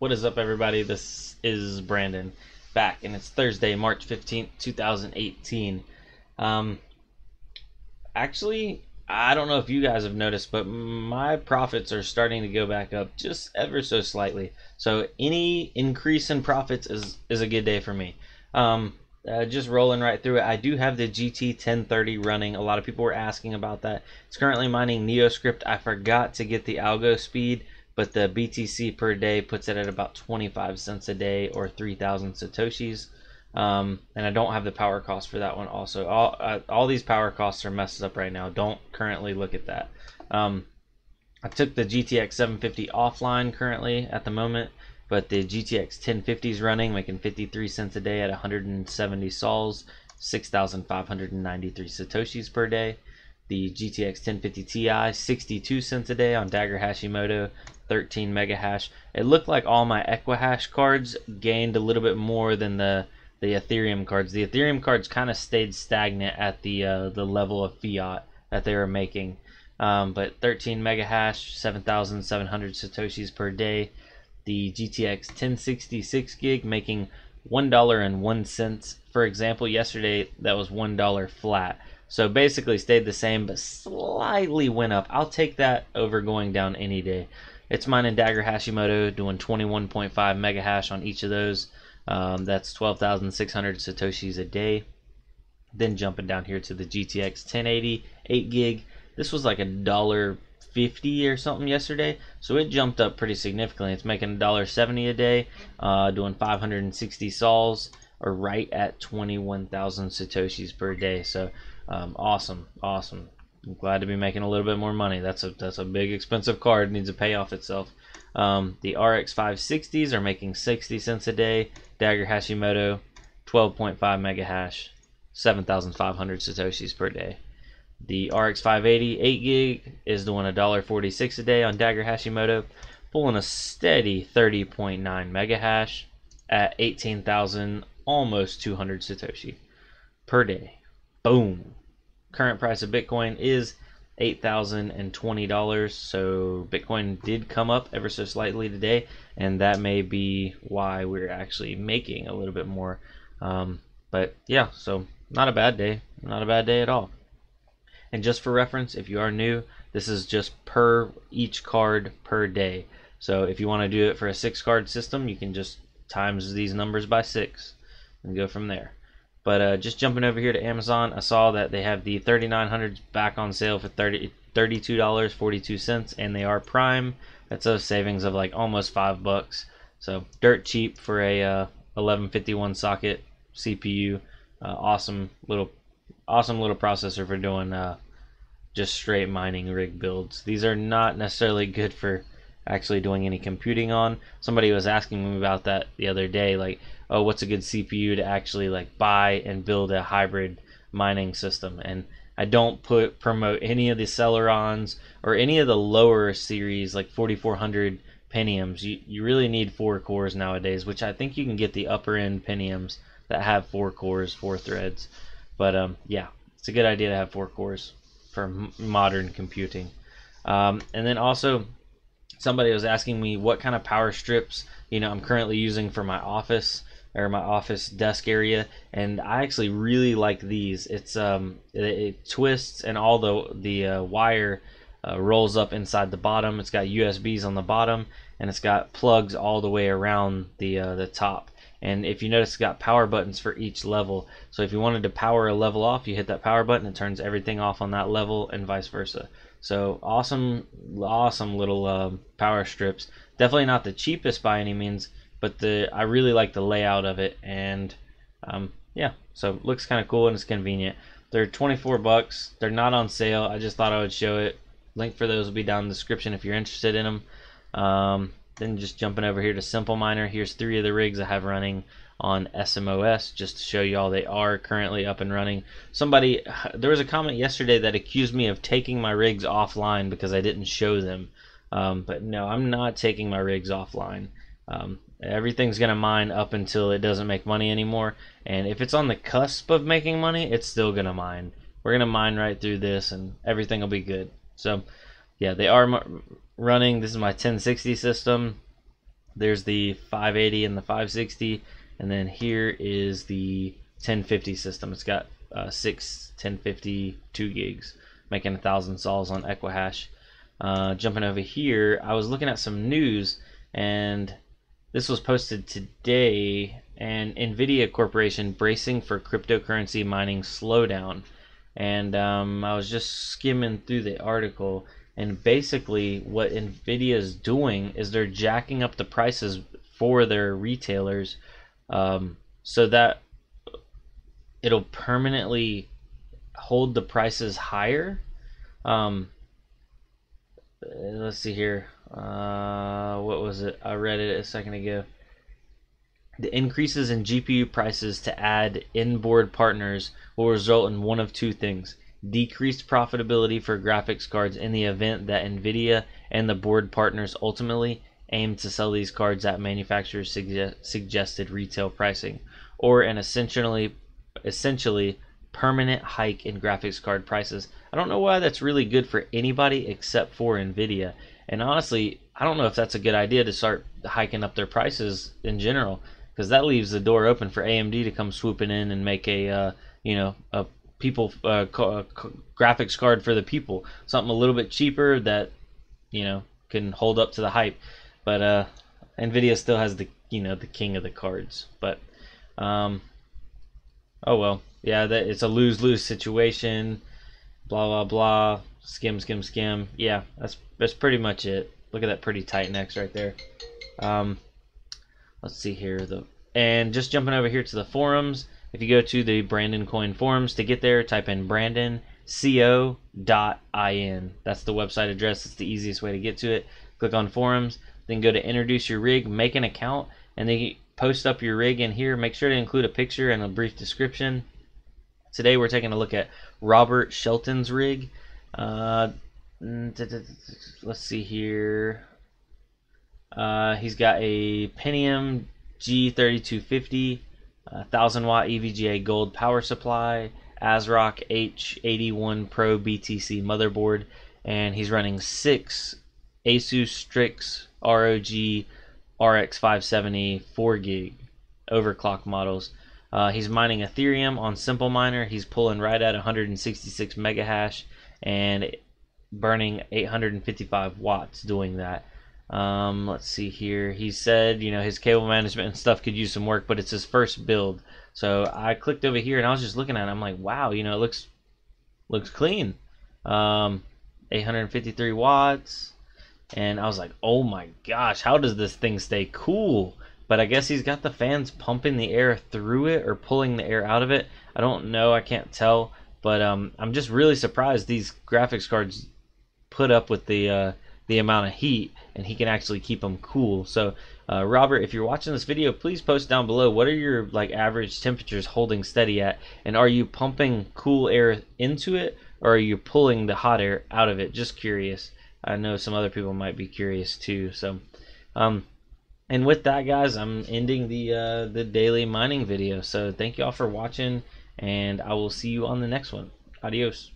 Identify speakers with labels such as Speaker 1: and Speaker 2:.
Speaker 1: What is up, everybody? This is Brandon back, and it's Thursday, March 15th, 2018. Um, Actually, I don't know if you guys have noticed, but my profits are starting to go back up just ever so slightly. So any increase in profits is a good day for me. Just rolling right through it. I do have the GT 1030 running. A lot of people were asking about that. It's currently mining NeoScript. I forgot to get the algo speed, but the BTC per day puts it at about 25 cents a day or 3,000 Satoshis. And I don't have the power cost for that one also. All these power costs are messed up right now. Don't currently look at that. I took the GTX 750 offline currently at the moment, but the GTX 1050 is running, making 53 cents a day at 170 sols, 6,593 Satoshis per day. The GTX 1050 Ti, 62 cents a day on Dagger Hashimoto, 13 mega hash. It looked like all my Equihash cards gained a little bit more than the Ethereum cards. The Ethereum cards kind of stayed stagnant at the level of fiat that they were making. But 13 mega hash, 7,700 Satoshis per day. The GTX 1066 gig making $1.01. For example, yesterday that was $1 flat. So basically stayed the same, but slightly went up. I'll take that over going down any day. It's mining Dagger Hashimoto, doing 21.5 mega hash on each of those. That's 12,600 Satoshis a day. Then jumping down here to the GTX 1080 8 gig. This was like $1.50 or something yesterday, so it jumped up pretty significantly. It's making $1.70 a day, doing 560 sols, or right at 21,000 Satoshis per day. So awesome. I'm glad to be making a little bit more money. That's a big expensive card. It needs to pay off itself. The RX 560s are making 60 cents a day. Dagger Hashimoto, 12.5 mega hash, 7,500 Satoshis per day. The RX 580 8 gig is doing $1.46 a day on Dagger Hashimoto, pulling a steady 30.9 mega hash at 18,000, almost 200 Satoshi per day. Boom. Current price of Bitcoin is $8,020, so Bitcoin did come up ever so slightly today, and that may be why we're actually making a little bit more. But yeah, so not a bad day at all. And just for reference, if you are new, this is just per each card per day. So if you want to do it for a 6-card system, you can just times these numbers by 6 and go from there. But just jumping over here to Amazon, I saw that they have the 3900s back on sale for $32.42, and they are prime. That's a savings of like almost $5. So dirt cheap for a 1151 socket CPU. Awesome little processor for doing just straight mining rig builds. These are not necessarily good for actually doing any computing on. Somebody was asking me about that the other day, like, oh, what's a good CPU to actually like buy and build a hybrid mining system? And I don't promote any of the Celerons or any of the lower series like 4400 Pentiums. You really need 4 cores nowadays, which I think you can get the upper end Pentiums that have 4 cores, 4 threads. But yeah, it's a good idea to have 4 cores for modern computing. And then also, somebody was asking me what kind of power strips I'm currently using for my office or my office desk area, and I actually really like these. It twists, and all the wire rolls up inside the bottom. It's got USBs on the bottom, and it's got plugs all the way around the top. And if you notice, it's got power buttons for each level. So if you wanted to power a level off, you hit that power button, it turns everything off on that level, and vice versa. So awesome little power strips. Definitely not the cheapest by any means, but I really like the layout of it, and yeah, so it looks kind of cool and it's convenient. They're $24. They're not on sale. I just thought I would show it. Link for those will be down in the description if you're interested in them. Then just jumping over here to Simple Miner. Here's 3 of the rigs I have running on SMOS, just to show you all they are currently up and running. There was a comment yesterday that accused me of taking my rigs offline because I didn't show them. But no, I'm not taking my rigs offline. Everything's gonna mine up until it doesn't make money anymore, and if it's on the cusp of making money, it's still gonna mine. We're gonna mine right through this, and everything will be good. So yeah, they are running. This is my 1060 system. There's the 580 and the 560, and then here is the 1050 system. It's got 6 2 gigs, making 1,000 sols on Equihash. Jumping over here, I was looking at some news, and this was posted today, and Nvidia Corporation bracing for cryptocurrency mining slowdown. And I was just skimming through the article, and basically what Nvidia is doing is they're jacking up the prices for their retailers, so that it'll permanently hold the prices higher. Let's see here. What was it? I read it a second ago. The increases in GPU prices to add inboard partners will result in one of two things: decreased profitability for graphics cards in the event that Nvidia and the board partners ultimately aim to sell these cards at manufacturers' suggested retail pricing, or an essentially permanent hike in graphics card prices. I don't know why that's really good for anybody except for Nvidia. And honestly, I don't know if that's a good idea to start hiking up their prices in general, because that leaves the door open for AMD to come swooping in and make a graphics card for the people, something a little bit cheaper that can hold up to the hype. But Nvidia still has the king of the cards. But oh well, yeah, it's a lose-lose situation. Blah blah blah. Skim. Yeah, that's pretty much it. Look at that pretty tight necks right there. Let's see here, and just jumping over here to the forums. If you go to the Brandon Coin forums, to get there, type in BrandonCo.in. That's the website address. It's the easiest way to get to it. Click on forums, then go to introduce your rig, make an account, and then you post up your rig in here. Make sure to include a picture and a brief description. Today we're taking a look at Robert Shelton's rig. Let's see here. He's got a Pentium G3250, 1000 watt EVGA gold power supply, ASRock H81 Pro BTC motherboard, and he's running 6 Asus Strix ROG RX 570 4 gig overclock models. He's mining Ethereum on Simple Miner. He's pulling right at 166 megahash and burning 855 watts doing that. Let's see here. He said, his cable management and stuff could use some work, but it's his first build. So I clicked over here and I was just looking at it. I'm like, wow, it looks clean. 853 watts. And I was like, oh my gosh, how does this thing stay cool? But I guess he's got the fans pumping the air through it or pulling the air out of it. I don't know. I can't tell. But I'm just really surprised these graphics cards put up with the amount of heat, and he can actually keep them cool. So Robert, if you're watching this video, please post down below, what are your average temperatures holding steady at, and are you pumping cool air into it, or are you pulling the hot air out of it? Just curious. I know some other people might be curious too. So and with that, guys, I'm ending the daily mining video. So thank you all for watching, and I will see you on the next one. Adios.